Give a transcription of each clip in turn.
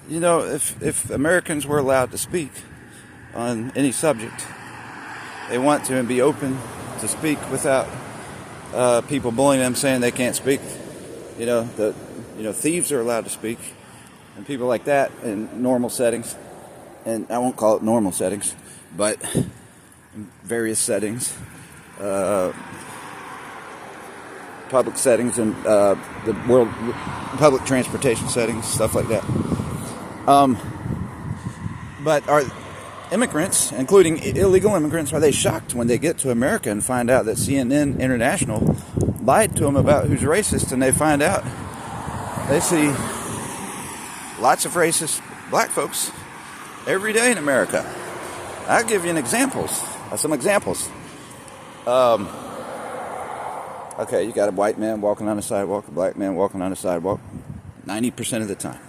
You know, if Americans were allowed to speak on any subject, they want to and be open to speak without people bullying them, saying they can't speak. Thieves are allowed to speak, and people like that in normal settings, and I won't call it normal settings, but in various settings, public settings, and the world public transportation settings, stuff like that. But are immigrants, including illegal immigrants, are they shocked when they get to America and find out that CNN International lied to them about who's racist, and they find out they see lots of racist black folks every day in America? I'll give you some examples. Okay, you got a white man walking on the sidewalk, a black man walking on the sidewalk, 90% of the time.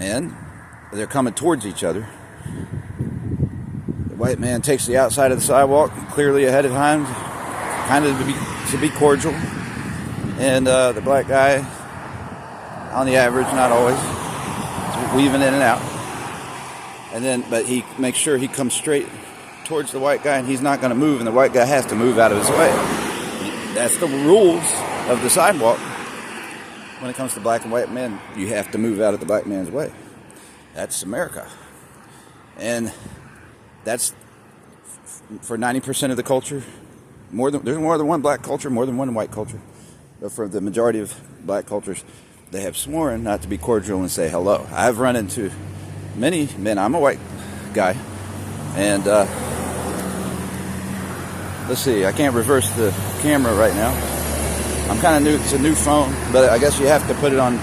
And they're coming towards each other. The white man takes the outside of the sidewalk, clearly ahead of time, kind of to be cordial. And the black guy, on the average, not always, weaving in and out. But he makes sure he comes straight towards the white guy, and he's not going to move, and the white guy has to move out of his way. That's the rules of the sidewalk. When it comes to black and white men, you have to move out of the black man's way. That's America. And that's for 90% of the culture. There's more than one black culture, more than one white culture. But for the majority of black cultures, they have sworn not to be cordial and say hello. I've run into many men. I'm a white guy. And let's see, I can't reverse the camera right now. I'm kind of new. It's a new phone, but I guess you have to put it on.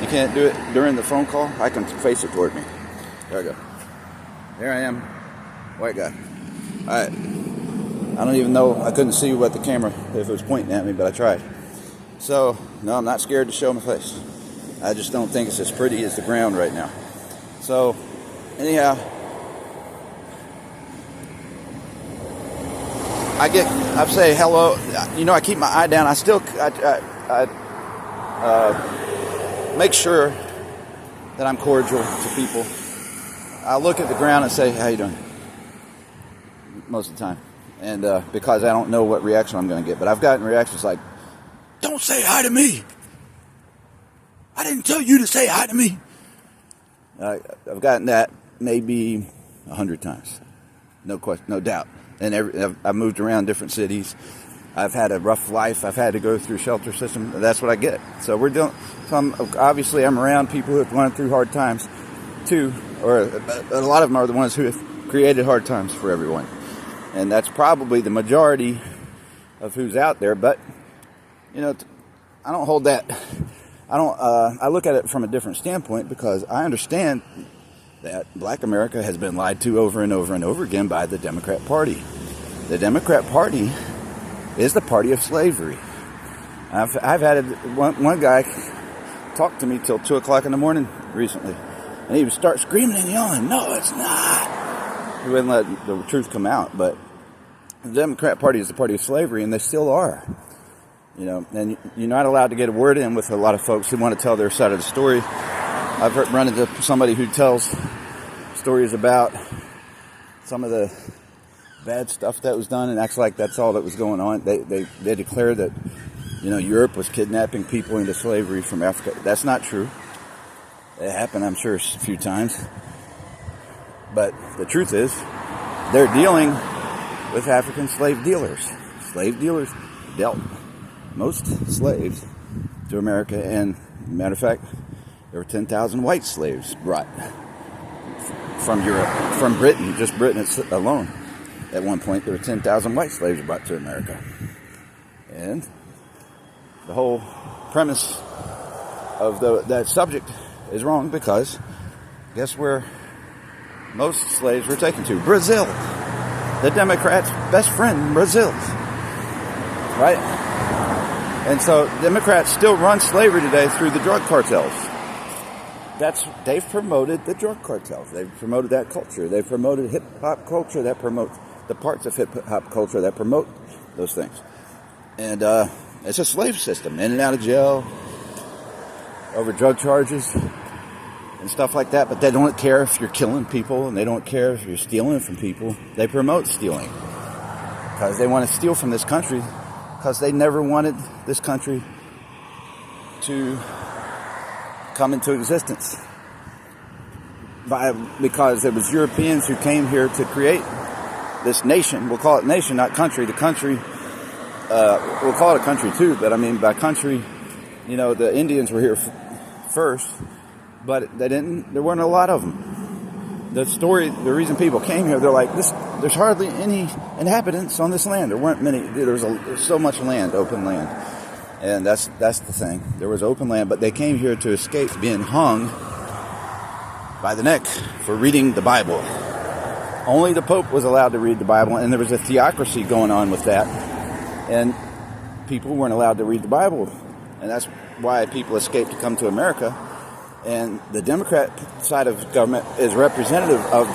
You can't do it during the phone call. I can face it toward me. There I go. There I am, white guy. All right. I don't even know. I couldn't see what the camera, if it was pointing at me, but I tried. So, no, I'm not scared to show my face. I just don't think it's as pretty as the ground right now. So, anyhow, I say hello. I keep my eye down. I make sure that I'm cordial to people. I look at the ground and say, "How you doing?" Most of the time, and because I don't know what reaction I'm going to get, but I've gotten reactions like, "Don't say hi to me. I didn't tell you to say hi to me." I've gotten that maybe 100 times, no question, no doubt. And I've moved around different cities. I've had a rough life. I've had to go through shelter system. That's what I get. So obviously I'm around people who have gone through hard times too, or a lot of them are the ones who have created hard times for everyone. And that's probably the majority of who's out there. But, I don't hold that. I look at it from a different standpoint, because I understand that black America has been lied to over and over and over again by the Democrat Party. The Democrat Party is the party of slavery. I've had one guy talk to me till 2 o'clock in the morning recently, and he would start screaming and yelling, "No, it's not." He wouldn't let the truth come out, but the Democrat Party is the party of slavery, and they still are. And you're not allowed to get a word in with a lot of folks who want to tell their side of the story. I've run into somebody who tells stories about some of the bad stuff that was done and acts like that's all that was going on. They declare that, Europe was kidnapping people into slavery from Africa. That's not true. It happened, I'm sure, a few times. But the truth is, they're dealing with African slave dealers. Slave dealers dealt most slaves to America, and matter of fact, there were 10,000 white slaves brought from Europe, from Britain, just Britain alone. At one point, there were 10,000 white slaves brought to America. And the whole premise of that subject is wrong, because guess where most slaves were taken to? Brazil. The Democrats' best friend, Brazil. Right? And so Democrats still run slavery today through the drug cartels. They've promoted the drug cartels. They've promoted that culture. They've promoted hip-hop culture that promotes the parts of hip-hop culture that promote those things. And it's a slave system, in and out of jail. over drug charges and stuff like that, but they don't care if you're killing people, and they don't care if you're stealing from people. They promote stealing because they want to steal from this country, because they never wanted this country to come into existence. Because it was Europeans who came here to create this nation. We'll call it nation, not country. The country, we'll call it a country too, but I mean by country, the Indians were here first, but there weren't a lot of them. The reason people came here, they're like, there's hardly any inhabitants on this land. There weren't many. There's so much land, open land. And that's the thing. There was open land, but they came here to escape being hung by the neck for reading the Bible. Only the Pope was allowed to read the Bible, and there was a theocracy going on with that. And people weren't allowed to read the Bible. And that's why people escaped to come to America. And the Democrat side of government is representative of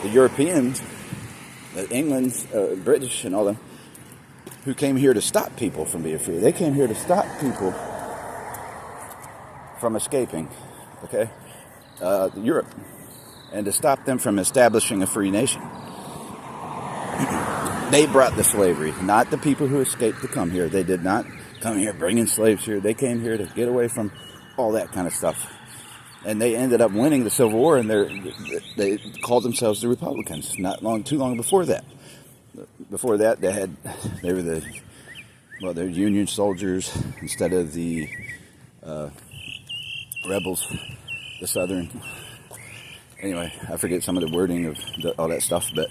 the Europeans, the England, British, and all them, who came here to stop people from being free. They came here to stop people from escaping, okay, Europe, and to stop them from establishing a free nation. They brought the slavery, not the people who escaped to come here. They did not come here bringing slaves here. They came here to get away from all that kind of stuff. And they ended up winning the Civil War, and they called themselves the Republicans. Too long before that. Before that, they're Union soldiers instead of the rebels, the Southern. Anyway, I forget some of the wording of all that stuff, but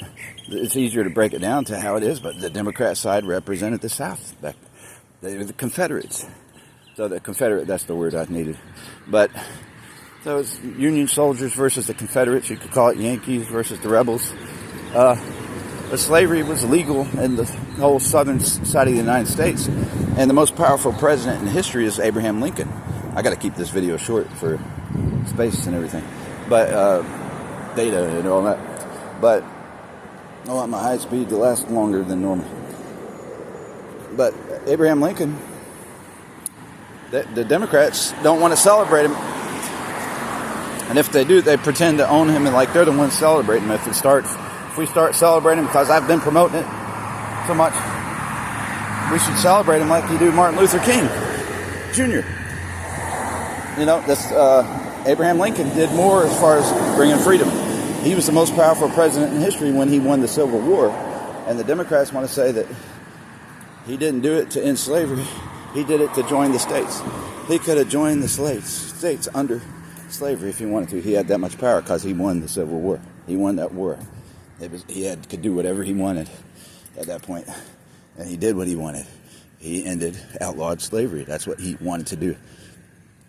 it's easier to break it down to how it is. But the Democrat side represented the South. They were the Confederates. So the Confederate, that's the word I needed. But so it's Union soldiers versus the Confederates. You could call it Yankees versus the rebels. The slavery was legal in the whole southern side of the United States. And the most powerful president in history is Abraham Lincoln. I got to keep this video short for space and everything. But, data and all that. But I want my high speed to last longer than normal. But Abraham Lincoln, the Democrats don't want to celebrate him. And if they do, they pretend to own him and like they're the ones celebrating him. If we start celebrating him, because I've been promoting it so much, we should celebrate him like you do Martin Luther King Jr. Abraham Lincoln did more as far as bringing freedom. He was the most powerful president in history when he won the Civil War. And the Democrats want to say that he didn't do it to end slavery. He did it to join the states. He could have joined the states under slavery if he wanted to. He had that much power because he won the Civil War. He won that war. Could do whatever he wanted at that point. And he did what he wanted. He outlawed slavery. That's what he wanted to do.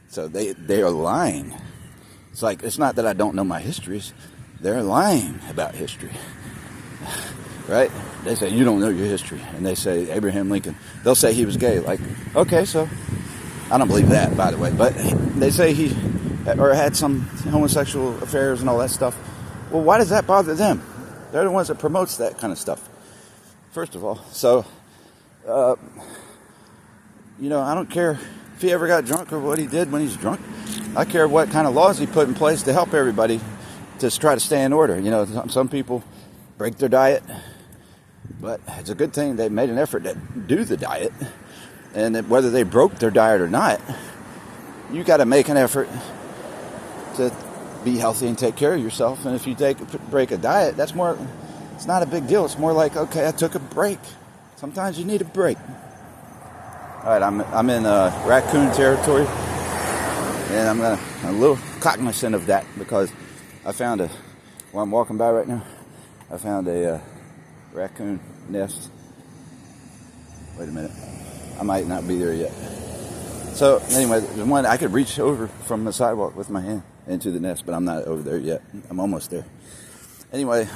So they are lying. It's not that I don't know my histories. They're lying about history. Right? They say, you don't know your history. And they say, Abraham Lincoln, they'll say he was gay. Okay, so I don't believe that, by the way. But they say he had some homosexual affairs and all that stuff. Well, why does that bother them? They're the ones that promotes that kind of stuff. First of all. So, I don't care if he ever got drunk or what he did when he's drunk. I care what kind of laws he put in place to help everybody to try to stay in order. Some people break their diet, but it's a good thing they made an effort to do the diet. And that whether they broke their diet or not, you got to make an effort to be healthy and take care of yourself. And if you break a diet, it's not a big deal. It's more like, okay, I took a break. Sometimes you need a break. All right, I'm in raccoon territory, and I'm a little cognizant of that because I found where I'm walking by right now, I found a raccoon nest. Wait a minute, I might not be there yet. So anyway, there's one I could reach over from the sidewalk with my hand into the nest, but I'm not over there yet. I'm almost there. Anyway,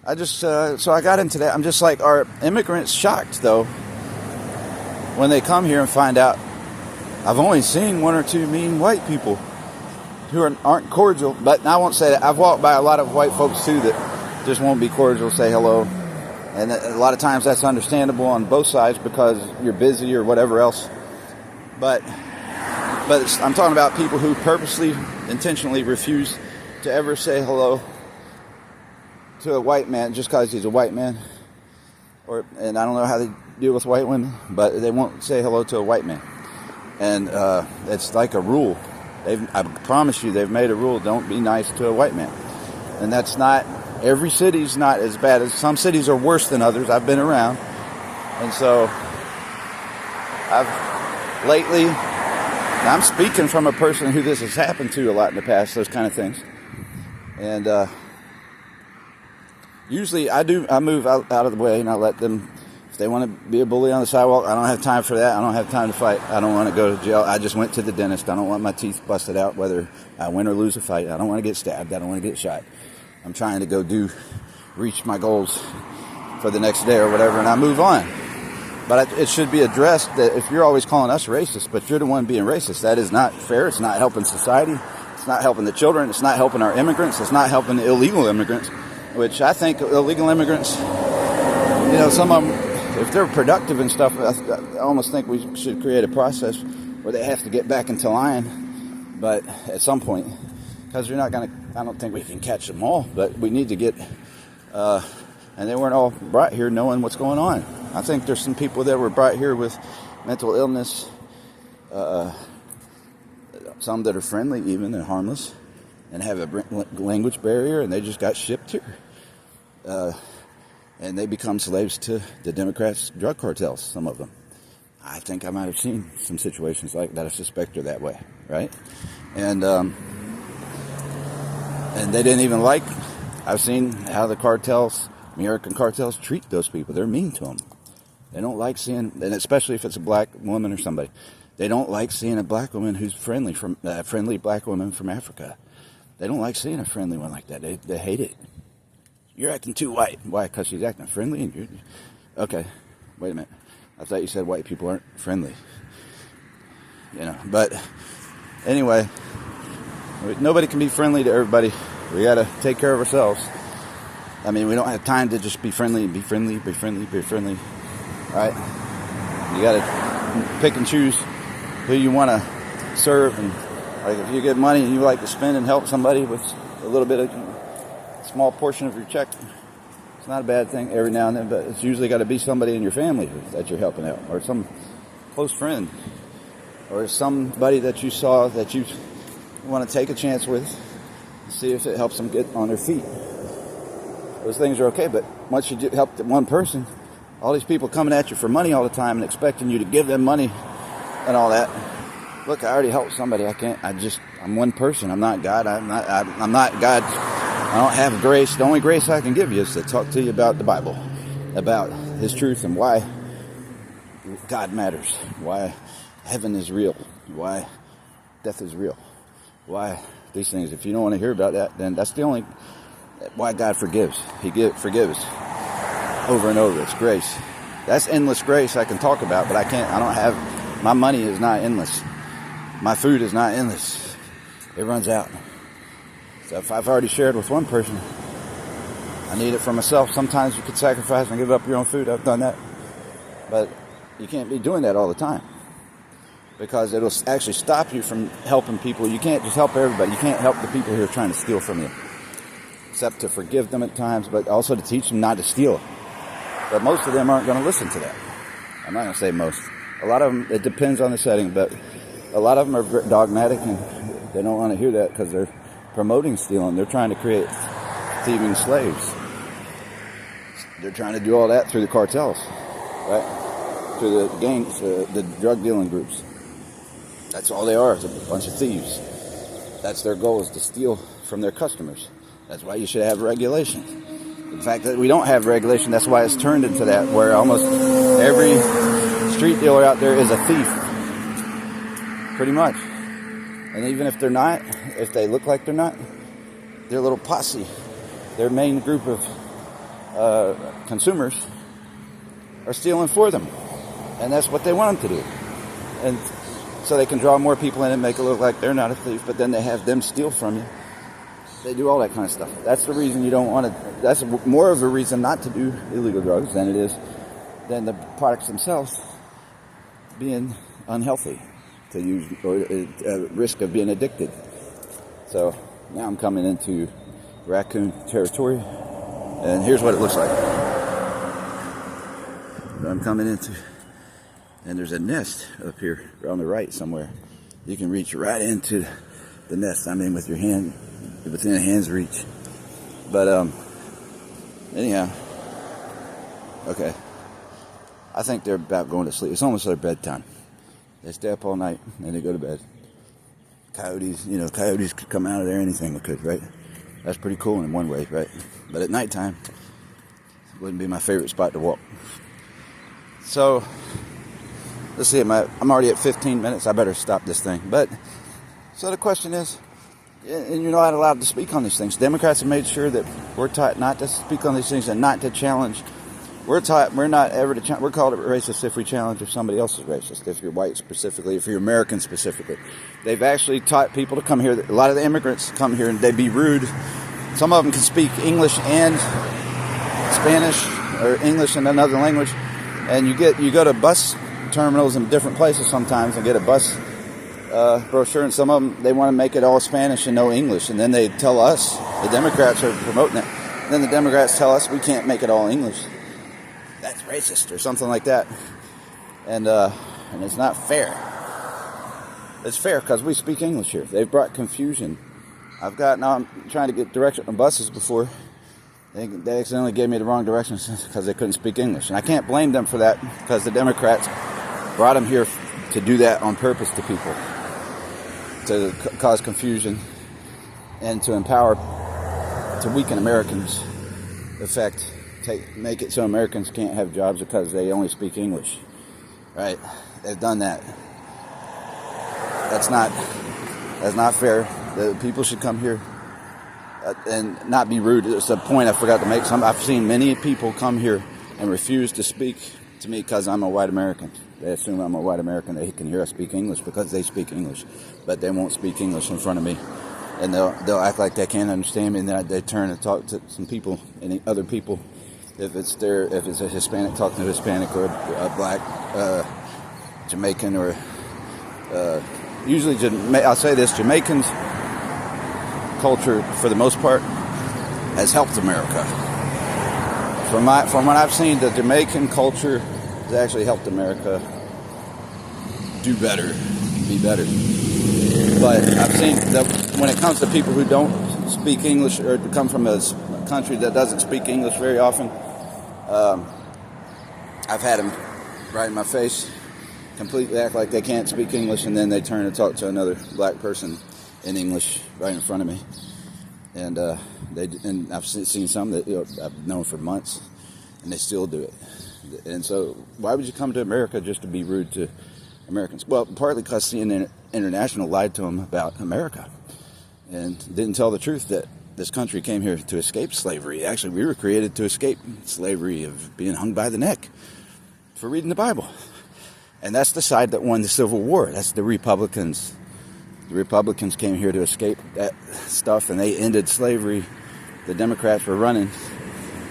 I just so I got into that. I'm just like, are immigrants shocked though when they come here and find out I've only seen one or two mean white people who aren't cordial? But I won't say that. I've walked by a lot of white folks too that just won't be cordial, say hello. And a lot of times that's understandable on both sides because you're busy or whatever else. But But I'm talking about people who purposely, intentionally refuse to ever say hello to a white man just because he's a white man. And I don't know how they deal with white women, but they won't say hello to a white man. And it's like a rule. I promise you, they've made a rule: don't be nice to a white man. And that's not, every city's not as bad as, some cities are worse than others. I've been around. And so I'm speaking from a person who this has happened to a lot in the past, those kind of things. And usually I move out of the way and I let them, if they want to be a bully on the sidewalk, I don't have time for that. I don't have time to fight. I don't want to go to jail. I just went to the dentist. I don't want my teeth busted out whether I win or lose a fight. I don't want to get stabbed. I don't want to get shot. I'm trying to go reach my goals for the next day or whatever, and I move on. But it should be addressed that if you're always calling us racist, but you're the one being racist, that is not fair. It's not helping society. It's not helping the children. It's not helping our immigrants. It's not helping the illegal immigrants, which I think illegal immigrants, some of them, if they're productive and stuff, I almost think we should create a process where they have to get back into line. But at some point, because I don't think we can catch them all, but we need to get, and they weren't all brought here knowing what's going on. I think there's some people that were brought here with mental illness, some that are friendly even and harmless, and have a language barrier, and they just got shipped here. And they become slaves to the Democrats' drug cartels, some of them. I think I might have seen some situations like that. I suspect they're that way, right? And they didn't even I've seen how the cartels, American cartels, treat those people. They're mean to them. They don't like seeing, and especially if it's a black woman or somebody, they don't like seeing a black woman who's friendly black woman from Africa. They don't like seeing a friendly one like that. They hate it. You're acting too white. Why? Because she's acting friendly? And you're, okay, wait a minute. I thought you said white people aren't friendly. But anyway, nobody can be friendly to everybody. We got to take care of ourselves. I mean, we don't have time to just be friendly and be friendly. All right? You got to pick and choose who you want to serve. And if you get money and you like to spend and help somebody with a little bit of small portion of your check, it's not a bad thing every now and then, but it's usually got to be somebody in your family that you're helping out, or some close friend, or somebody that you saw that you want to take a chance with, see if it helps them get on their feet. Those things are okay, but once you help one person, all these people coming at you for money all the time and expecting you to give them money and all that. Look, I already helped somebody. I'm one person. I'm not God. I'm not God. I don't have grace. The only grace I can give you is to talk to you about the Bible, about His truth and why God matters, why heaven is real, why death is real, why these things. If you don't want to hear about that, then that's the only, why God forgives. He forgives over and over. It's grace. That's endless grace I can talk about, but my money is not endless. My food is not endless. It runs out. So if I've already shared with one person, I need it for myself. Sometimes you could sacrifice and give up your own food. I've done that. But you can't be doing that all the time, because it'll actually stop you from helping people. You can't just help everybody. You can't help the people who are trying to steal from you, except to forgive them at times, but also to teach them not to steal. But most of them aren't going to listen to that. I'm not going to say most. A lot of them, it depends on the setting, but a lot of them are dogmatic and they don't want to hear that because they're promoting stealing. They're trying to create thieving slaves. They're trying to do all that through the cartels, right? Through the gangs, the drug dealing groups. That's all they are, is a bunch of thieves. That's their goal, is to steal from their customers. That's why you should have regulation. The fact that we don't have regulation, that's why it's turned into that, where almost every street dealer out there is a thief. Pretty much. And even if they're not, if they look like they're not, their little posse, their main group of consumers are stealing for them. And that's what they want them to do. And so they can draw more people in and make it look like they're not a thief, but then they have them steal from you. They do all that kind of stuff. That's the reason you don't want to, that's more of a reason not to do illegal drugs than the products themselves being unhealthy. to use, or risk of being addicted. So now I'm coming into raccoon territory, and here's what it looks like. I'm coming into, and there's a nest up here on the right somewhere. You can reach right into the nest I'm in with your hand, within a hand's reach. But anyhow, okay. I think they're about going to sleep. It's almost their bedtime. They stay up all night and they go to bed. Coyotes could come out of there, anything could, right? That's pretty cool in one way, right? But at nighttime, it wouldn't be my favorite spot to walk. So, let's see, I'm already at 15 minutes. I better stop this thing. But, so the question is, and you're not allowed to speak on these things. Democrats have made sure that we're taught not to speak on these things and not to challenge. We're taught we're not ever to we're called racist if we challenge if somebody else is racist. If you're white specifically, if you're American specifically, they've actually taught people to come here. A lot of the immigrants come here and they be rude. Some of them can speak English and Spanish or English and another language. And you go to bus terminals in different places sometimes and get a bus brochure, and some of them they want to make it all Spanish and no English, and then they tell us, the Democrats are promoting it. And then the Democrats tell us we can't make it all English. That's racist or something like that, and it's not fair. It's fair because we speak English here. They've brought confusion. I'm trying to get direction on buses before. They accidentally gave me the wrong directions because they couldn't speak English, and I can't blame them for that because the Democrats brought them here to do that on purpose to people, to cause confusion and to empower, to weaken Americans. Make it so Americans can't have jobs because they only speak English. Right? They've done that. That's not fair. The people should come here and not be rude. It's a point I forgot to make. I've seen many people come here and refuse to speak to me because I'm a white American. They assume I'm a white American. They can hear us speak English because they speak English, but they won't speak English in front of me. And they'll act like they can't understand me, and then they turn and talk to some people, any other people. If it's a Hispanic, talking to a Hispanic or a black Jamaican or usually I'll say this: Jamaicans culture for the most part has helped America. From what I've seen, the Jamaican culture has actually helped America do better, be better. But I've seen that when it comes to people who don't speak English or come from a country that doesn't speak English very often, I've had them right in my face, completely act like they can't speak English, and then they turn and talk to another black person in English right in front of me. And I've seen some that I've known for months, and they still do it. And so, why would you come to America just to be rude to Americans? Well, partly because CNN International lied to them about America and didn't tell the truth that this country came here to escape slavery. Actually, we were created to escape slavery of being hung by the neck for reading the Bible. And that's the side that won the Civil War. That's the Republicans. The Republicans came here to escape that stuff, and they ended slavery. The Democrats were running.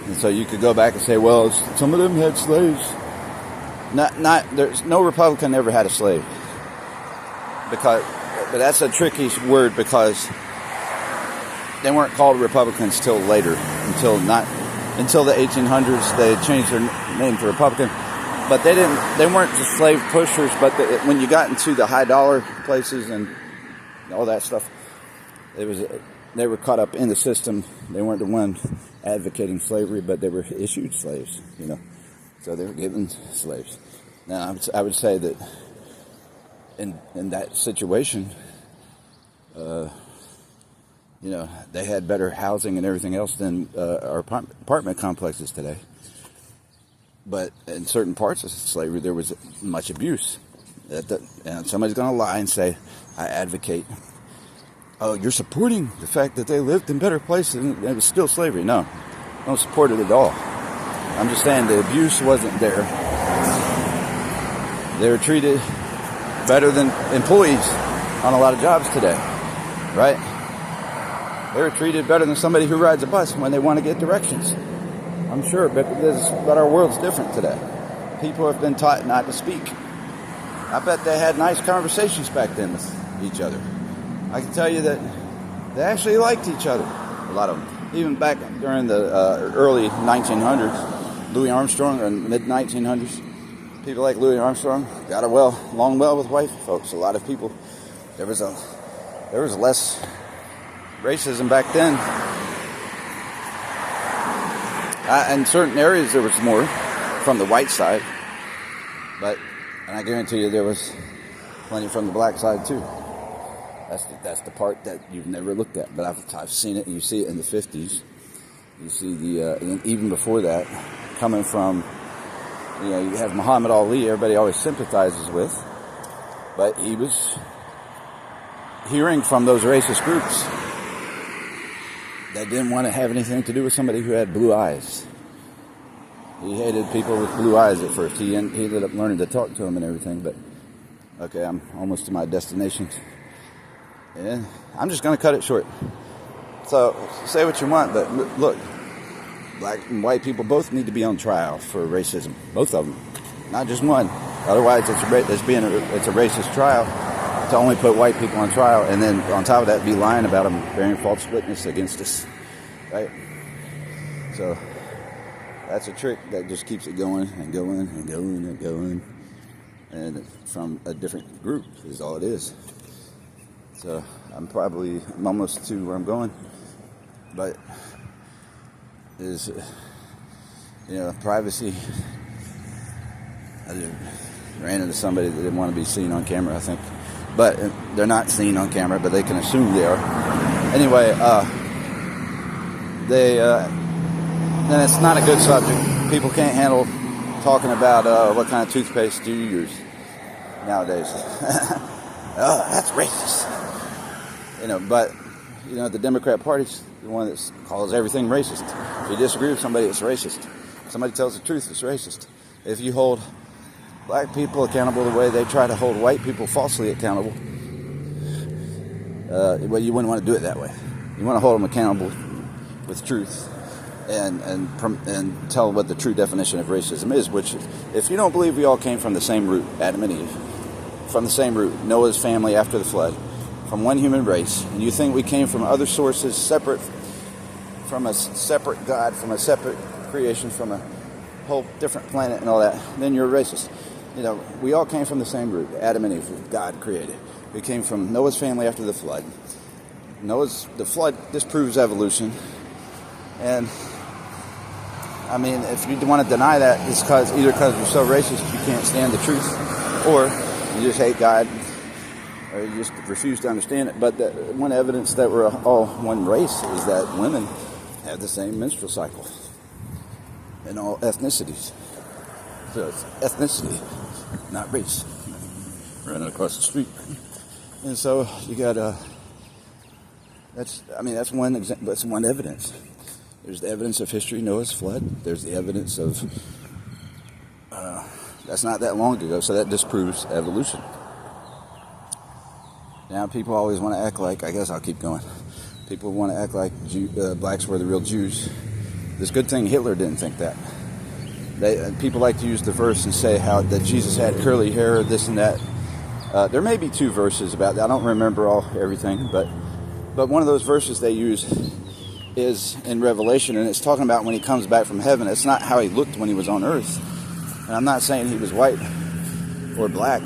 And so you could go back and say, well, some of them had slaves. There's no Republican ever had a slave. But that's a tricky word because they weren't called Republicans till later, until the 1800s. They changed their name to Republican, but they weren't just slave pushers. But when you got into the high dollar places and all that stuff, they were caught up in the system. They weren't the one advocating slavery, but they were issued slaves, so they were given slaves. Now I would say that in that situation, they had better housing and everything else than our apartment complexes today. But in certain parts of slavery, there was much abuse. And somebody's going to lie and say, I advocate. Oh, you're supporting the fact that they lived in better places and it was still slavery. No, I don't support it at all. I'm just saying the abuse wasn't there. They were treated better than employees on a lot of jobs today, right? They were treated better than somebody who rides a bus when they want to get directions. I'm sure, but our world's different today. People have been taught not to speak. I bet they had nice conversations back then with each other. I can tell you that they actually liked each other, a lot of them. Even back during the early 1900s, Louis Armstrong, or mid-1900s, people like Louis Armstrong got along well with white folks. A lot of people, there was less racism back then. In certain areas there was more from the white side, and I guarantee you there was plenty from the black side too. That's the part that you've never looked at, but I've seen it. You see it in the 50s. You see and even before that, coming from, you have Muhammad Ali, everybody always sympathizes with, but he was hearing from those racist groups that didn't want to have anything to do with somebody who had blue eyes. He hated people with blue eyes at first. He ended up learning to talk to them and everything, but okay, I'm almost to my destination. And I'm just going to cut it short. So, say what you want, but look, black and white people both need to be on trial for racism. Both of them. Not just one. Otherwise, it's a racist trial to only put white people on trial, and then on top of that, be lying about them, bearing false witness against us. Right? So, that's a trick that just keeps it going and going and going and going. And from a different group is all it is. So I'm almost to where I'm going, but is, privacy. I just ran into somebody that didn't want to be seen on camera, I think, but they're not seen on camera, but they can assume they are. Anyway, then it's not a good subject. People can't handle talking about what kind of toothpaste do you use nowadays. Oh, that's racist. But the Democrat Party's the one that calls everything racist. If you disagree with somebody, it's racist. If somebody tells the truth, it's racist. If you hold black people accountable the way they try to hold white people falsely accountable, well, you wouldn't want to do it that way. You want to hold them accountable with truth and tell what the true definition of racism is, which is, if you don't believe we all came from the same root, Adam and Eve, from the same root, Noah's family after the flood, from one human race, and you think we came from other sources, separate from a separate God, from a separate creation, from a whole different planet and all that, then you're a racist. We all came from the same root, Adam and Eve, God created. We came from Noah's family after the flood. The flood disproves evolution, and if you want to deny that, it's either because you're so racist you can't stand the truth, or you just hate God, or you just refuse to understand it. But one evidence that we're all one race is that women have the same menstrual cycle in all ethnicities. So it's ethnicity, not race. Running across the street. And so you got that's one evidence. There's the evidence of history, Noah's flood. There's the evidence of that's not that long ago, so that disproves evolution. Now people always want to act like, I guess I'll keep going. People want to act like blacks were the real Jews. It's a good thing Hitler didn't think that. People like to use the verse and say that Jesus had curly hair, this and that. There may be two verses about that. I don't remember everything, but one of those verses they use is in Revelation, and it's talking about when he comes back from heaven. It's not how he looked when he was on earth. And I'm not saying he was white or black,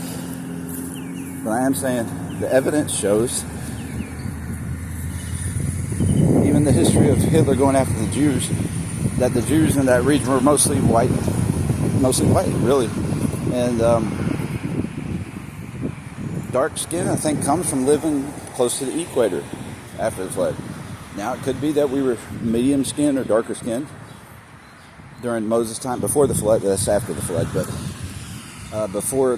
but I am saying the evidence shows, even the history of Hitler going after the Jews, that the Jews in that region were mostly white, really. And dark skin, I think, comes from living close to the equator after the flood. Now, it could be that we were medium skinned or darker skinned during Moses' time, before the flood. That's after the flood, but before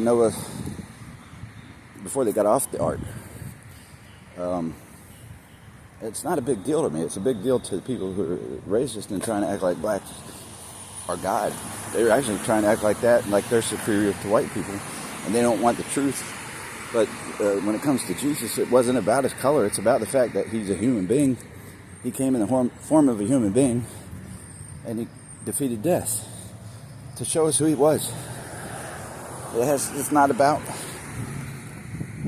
they got off the ark. It's not a big deal to me. It's a big deal to the people who are racist and trying to act like blacks are God. They're actually trying to act like that, like they're superior to white people, and they don't want the truth. But when it comes to Jesus, it wasn't about his color. It's about the fact that he's a human being. He came in the form of a human being, and he defeated death to show us who he was. It's not about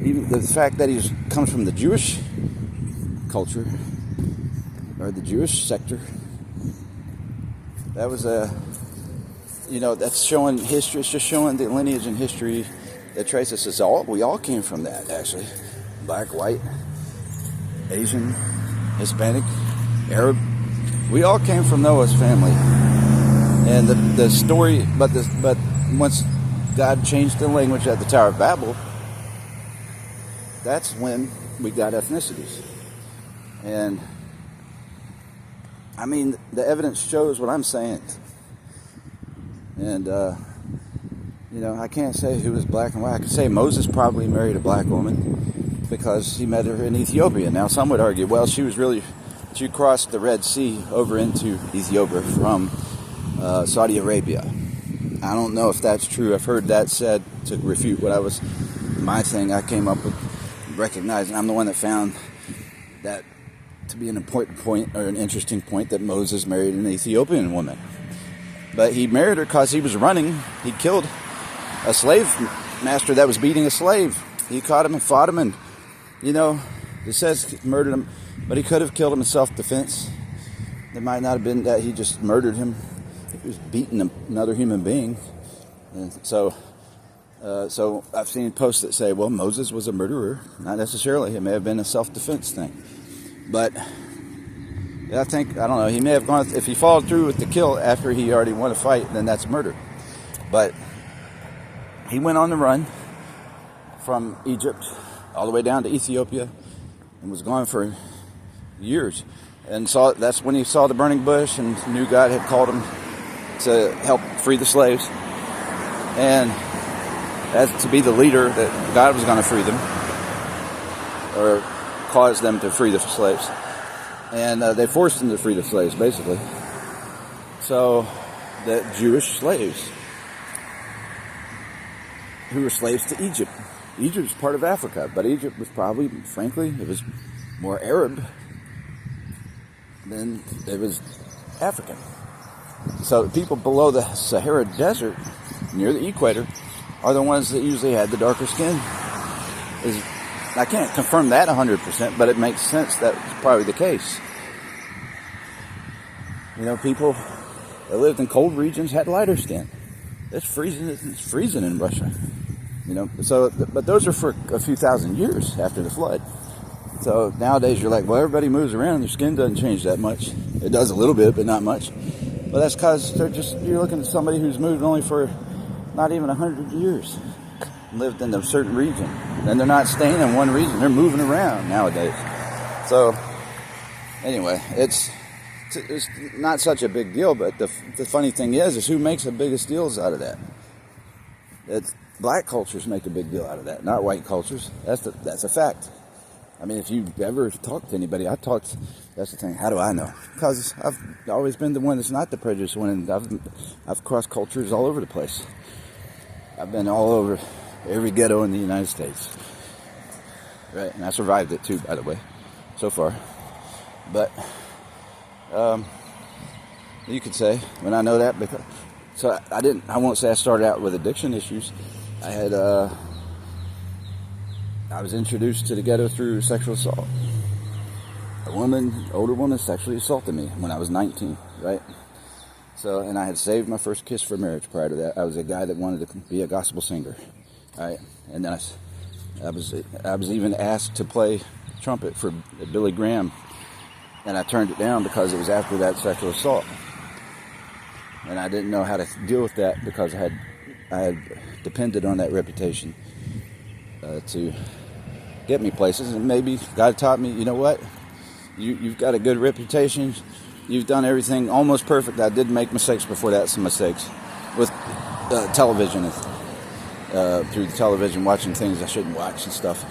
even the fact that he comes from the Jewish culture or the Jewish sector, that was that's showing history. It's just showing the lineage and history that traces us all. We all came from that, actually. Black, white, Asian, Hispanic, Arab. We all came from Noah's family. And the story, but once God changed the language at the Tower of Babel, that's when we got ethnicities. And I mean, the evidence shows what I'm saying. And I can't say who was black and white. I could say Moses probably married a black woman because he met her in Ethiopia. Now some would argue, well, she crossed the Red Sea over into Ethiopia from Saudi Arabia. I don't know if that's true. I've heard that said to refute my thing I came up with, recognizing I'm the one that found that to be an important point or an interesting point, that Moses married an Ethiopian woman. But he married her because he was running. He killed a slave master that was beating a slave. He caught him and fought him, and it says he murdered him, but he could have killed him in self-defense. It might not have been that he just murdered him. He was beating another human being. And so I've seen posts that say, well, Moses was a murderer. Not necessarily. It may have been a self-defense thing. But I don't know, he may have gone, if he followed through with the kill after he already won a fight, then that's murder. But he went on the run from Egypt all the way down to Ethiopia and was gone for years. And that's when he saw the burning bush and knew God had called him to help free the slaves. And as to be the leader that God was going to free them, or cause them to free the slaves. And they forced him to free the slaves, basically. So, the Jewish slaves, who were slaves to Egypt. Egypt was part of Africa, but Egypt was probably, frankly, it was more Arab than it was African. So, people below the Sahara Desert, near the equator, are the ones that usually had the darker skin. I can't confirm that 100%, but it makes sense that's probably the case. People that lived in cold regions had lighter skin. It's freezing in Russia. But those are for a few thousand years after the flood. So nowadays you're like, well, everybody moves around, their skin doesn't change that much. It does a little bit, but not much. Well, that's because you're looking at somebody who's moved only for not even 100 years. Lived in a certain region. And they're not staying in one region. They're moving around nowadays. So, anyway, it's not such a big deal, but the funny thing is who makes the biggest deals out of that? It's black cultures make a big deal out of that, not white cultures. That's a fact. I mean, if you ever talk to anybody, that's the thing, how do I know? Because I've always been the one that's not the prejudiced one, and I've crossed cultures all over the place. I've been all over every ghetto in the United States. Right, and I survived it too, by the way, so far. But, you could say, when I know that, I won't say I started out with addiction issues. I was introduced to the ghetto through sexual assault. Older woman sexually assaulted me when I was 19, right? So, and I had saved my first kiss for marriage prior to that. I was a guy that wanted to be a gospel singer, right? And then I was even asked to play trumpet for Billy Graham, and I turned it down because it was after that sexual assault. And I didn't know how to deal with that because I had depended on that reputation to get me places. And maybe God taught me, you know what? You've got a good reputation. You've done everything almost perfect. I did make mistakes before that, some mistakes with television, through the television, watching things I shouldn't watch and stuff.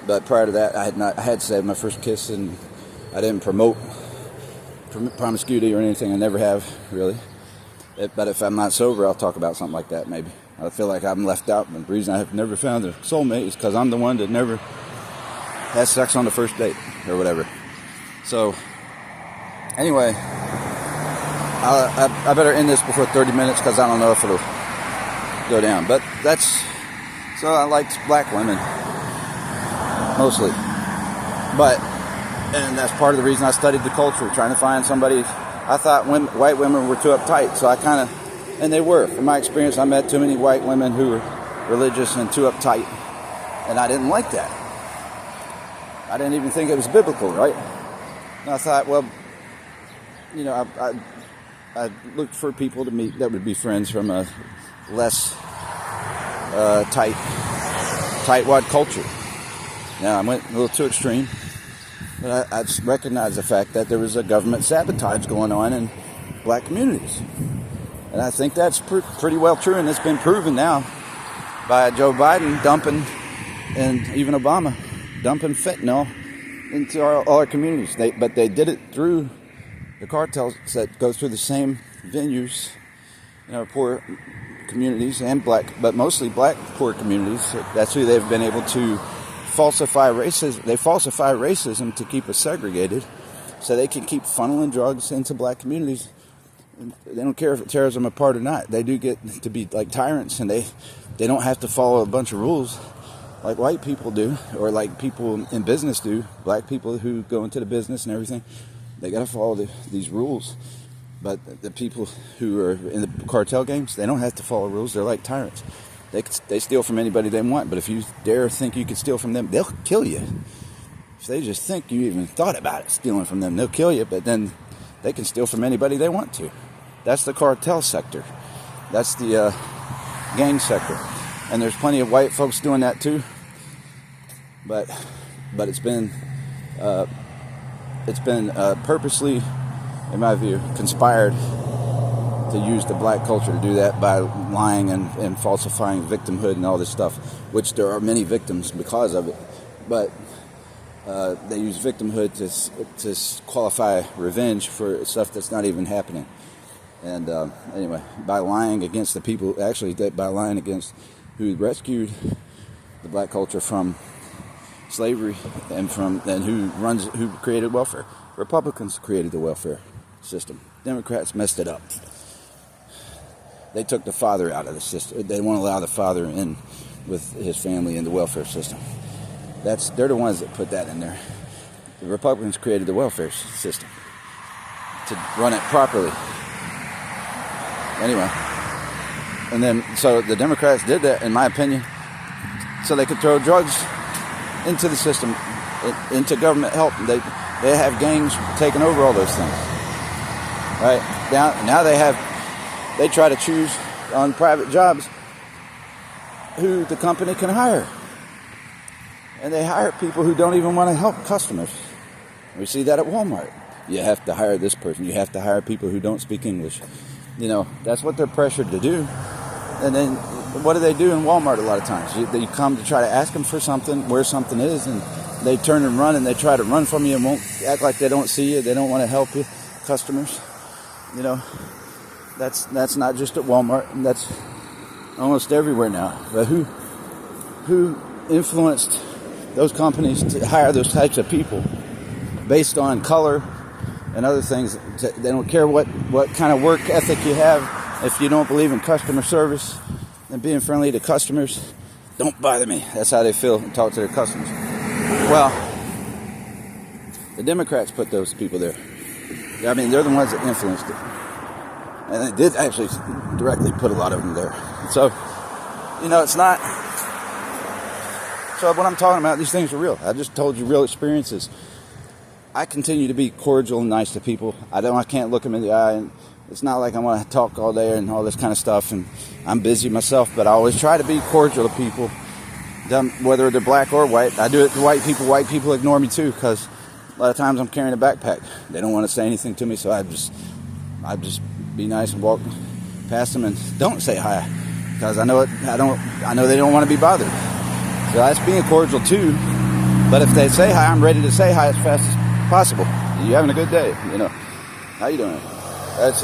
But prior to that, I had saved my first kiss, and I didn't promote promiscuity or anything. I never have, really. But if I'm not sober, I'll talk about something like that, maybe. I feel like I'm left out, and the reason I have never found a soulmate is because I'm the one that never has sex on the first date, or whatever. So, anyway, I better end this before 30 minutes, because I don't know if it'll go down. But so I liked black women. mostly. And that's part of the reason I studied the culture, trying to find somebody. I thought white women were too uptight, so and they were. From my experience, I met too many white women who were religious and too uptight, and I didn't like that. I didn't even think it was biblical, right? And I thought, well, I looked for people to meet that would be friends from a less tightwad culture. Now, I went a little too extreme, but I just recognized the fact that there was a government sabotage going on in black communities. And I think that's pretty well true, and it's been proven now by Joe Biden dumping, and even Obama dumping fentanyl into all our communities. But they did it through the cartels that go through the same venues, poor communities and but mostly black poor communities. That's who they've been able to falsify racism. They falsify racism to keep us segregated, so they can keep funneling drugs into black communities. They don't care if it tears them apart or not. They do get to be like tyrants, and they don't have to follow a bunch of rules like white people do, or like people in business do. Black people who go into the business and everything, they got to follow these rules. But the people who are in the cartel games, they don't have to follow rules. They're like tyrants. They steal from anybody they want, but if you dare think you can steal from them, they'll kill you. If they just think you even thought about it, stealing from them, they'll kill you, but then they can steal from anybody they want to. That's the cartel sector. That's the gang sector. And there's plenty of white folks doing that too. But it's been purposely, in my view, conspired to use the black culture to do that by lying and falsifying victimhood and all this stuff, which there are many victims because of it. But they use victimhood to qualify revenge for stuff that's not even happening. And anyway, by lying against the people, by lying against who rescued the black culture from slavery and who created welfare. Republicans created the welfare system. Democrats messed it up. They took the father out of the system. They won't allow the father in with his family in the welfare system. They're the ones that put that in there. The Republicans created the welfare system to run it properly. Anyway, and then so the Democrats did that, in my opinion, so they could throw drugs into the system, into government help. They have gangs taking over all those things. Right now they try to choose on private jobs who the company can hire, and they hire people who don't even want to help customers. We see that at Walmart. You have to hire this person. You have to hire people who don't speak English. That's what they're pressured to do. And then what do they do in Walmart a lot of times? You come to try to ask them for something, where something is, and they turn and run, and they try to run from you and won't act like they don't see you. They don't want to help you, customers. That's not just at Walmart, and that's almost everywhere now. But who influenced those companies to hire those types of people based on color and other things? They don't care what kind of work ethic you have. If you don't believe in customer service and being friendly to customers, don't bother me. That's how they feel and talk to their customers. Well, the Democrats put those people there. I mean, they're the ones that influenced it. And they did actually directly put a lot of them there. So, it's not... So what I'm talking about, these things are real. I just told you real experiences. I continue to be cordial and nice to people. I can't look them in the eye, and it's not like I want to talk all day and all this kind of stuff, and I'm busy myself, but I always try to be cordial to people, whether they're black or white. I do it to white people. White people ignore me too, because a lot of times I'm carrying a backpack. They don't want to say anything to me, so I just be nice and walk past them and don't say hi, because I know they don't want to be bothered. So that's being cordial too. But if they say hi, I'm ready to say hi as fast as possible. You having a good day? How you doing? It's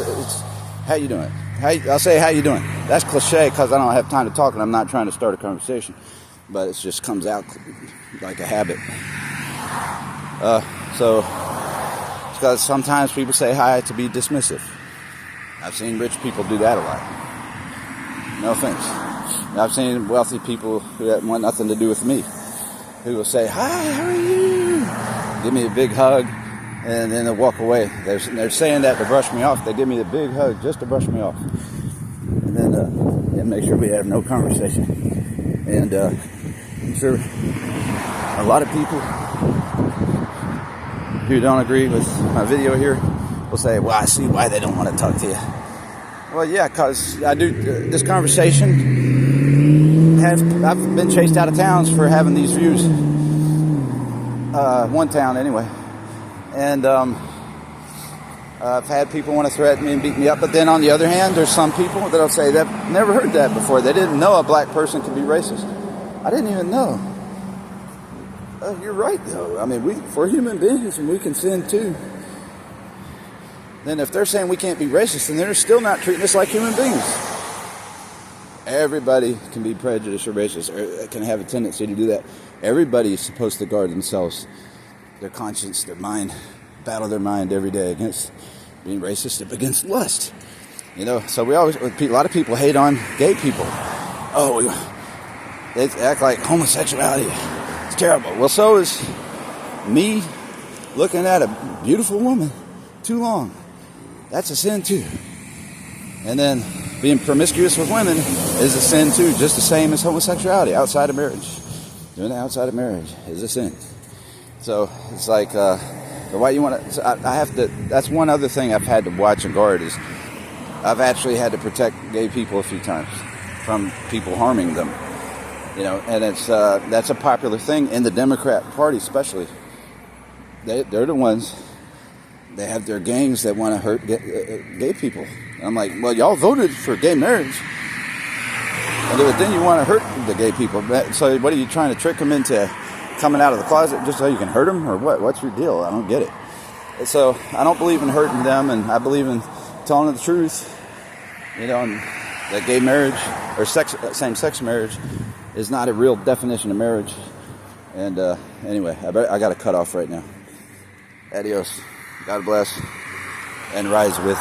how you doing? I'll say how you doing. That's cliche because I don't have time to talk and I'm not trying to start a conversation, but it just comes out like a habit. So because sometimes people say hi to be dismissive. I've seen rich people do that a lot. No offense. I've seen wealthy people who want nothing to do with me. who will say, "Hi, how are you?" Give me a big hug, and then they'll walk away. They're saying that to brush me off. They give me the big hug just to brush me off, and then make sure we have no conversation. And I'm sure a lot of people who don't agree with my video here will say, "Well, I see why they don't want to talk to you." Well, yeah, because I do this conversation. I've been chased out of towns for having these views. One town anyway, and I've had people want to threaten me and beat me up. But then on the other hand, there's some people that'll say they've never heard that before. They didn't know a black person could be racist. I didn't even know. You're right, though. I mean, we're human beings and we can sin too. Then if they're saying we can't be racist, then they're still not treating us like human beings. Everybody can be prejudiced or racist, or can have a tendency to do that. Everybody is supposed to guard themselves, their conscience, their mind, battle their mind every day against being racist, against lust. You know, so a lot of people hate on gay people. Oh, they act like homosexuality is terrible. Well, so is me looking at a beautiful woman too long. That's a sin too. And then being promiscuous with women is a sin too, just the same as homosexuality outside of marriage. Doing it outside of marriage is a sin. So it's like, why you want to? I have to. That's one other thing I've had to watch and guard is I've actually had to protect gay people a few times from people harming them. You know, and that's a popular thing in the Democrat Party, especially. They're the ones. They have their gangs that want to hurt gay people. And I'm like, well, y'all voted for gay marriage, and then you want to hurt the gay people. So what are you trying to trick them into coming out of the closet just so you can hurt them, or what? What's your deal? I don't get it. And so I don't believe in hurting them, and I believe in telling them the truth. You know, and that gay marriage or same-sex marriage is not a real definition of marriage. And anyway, I got to cut off right now. Adios. God bless, and rise with.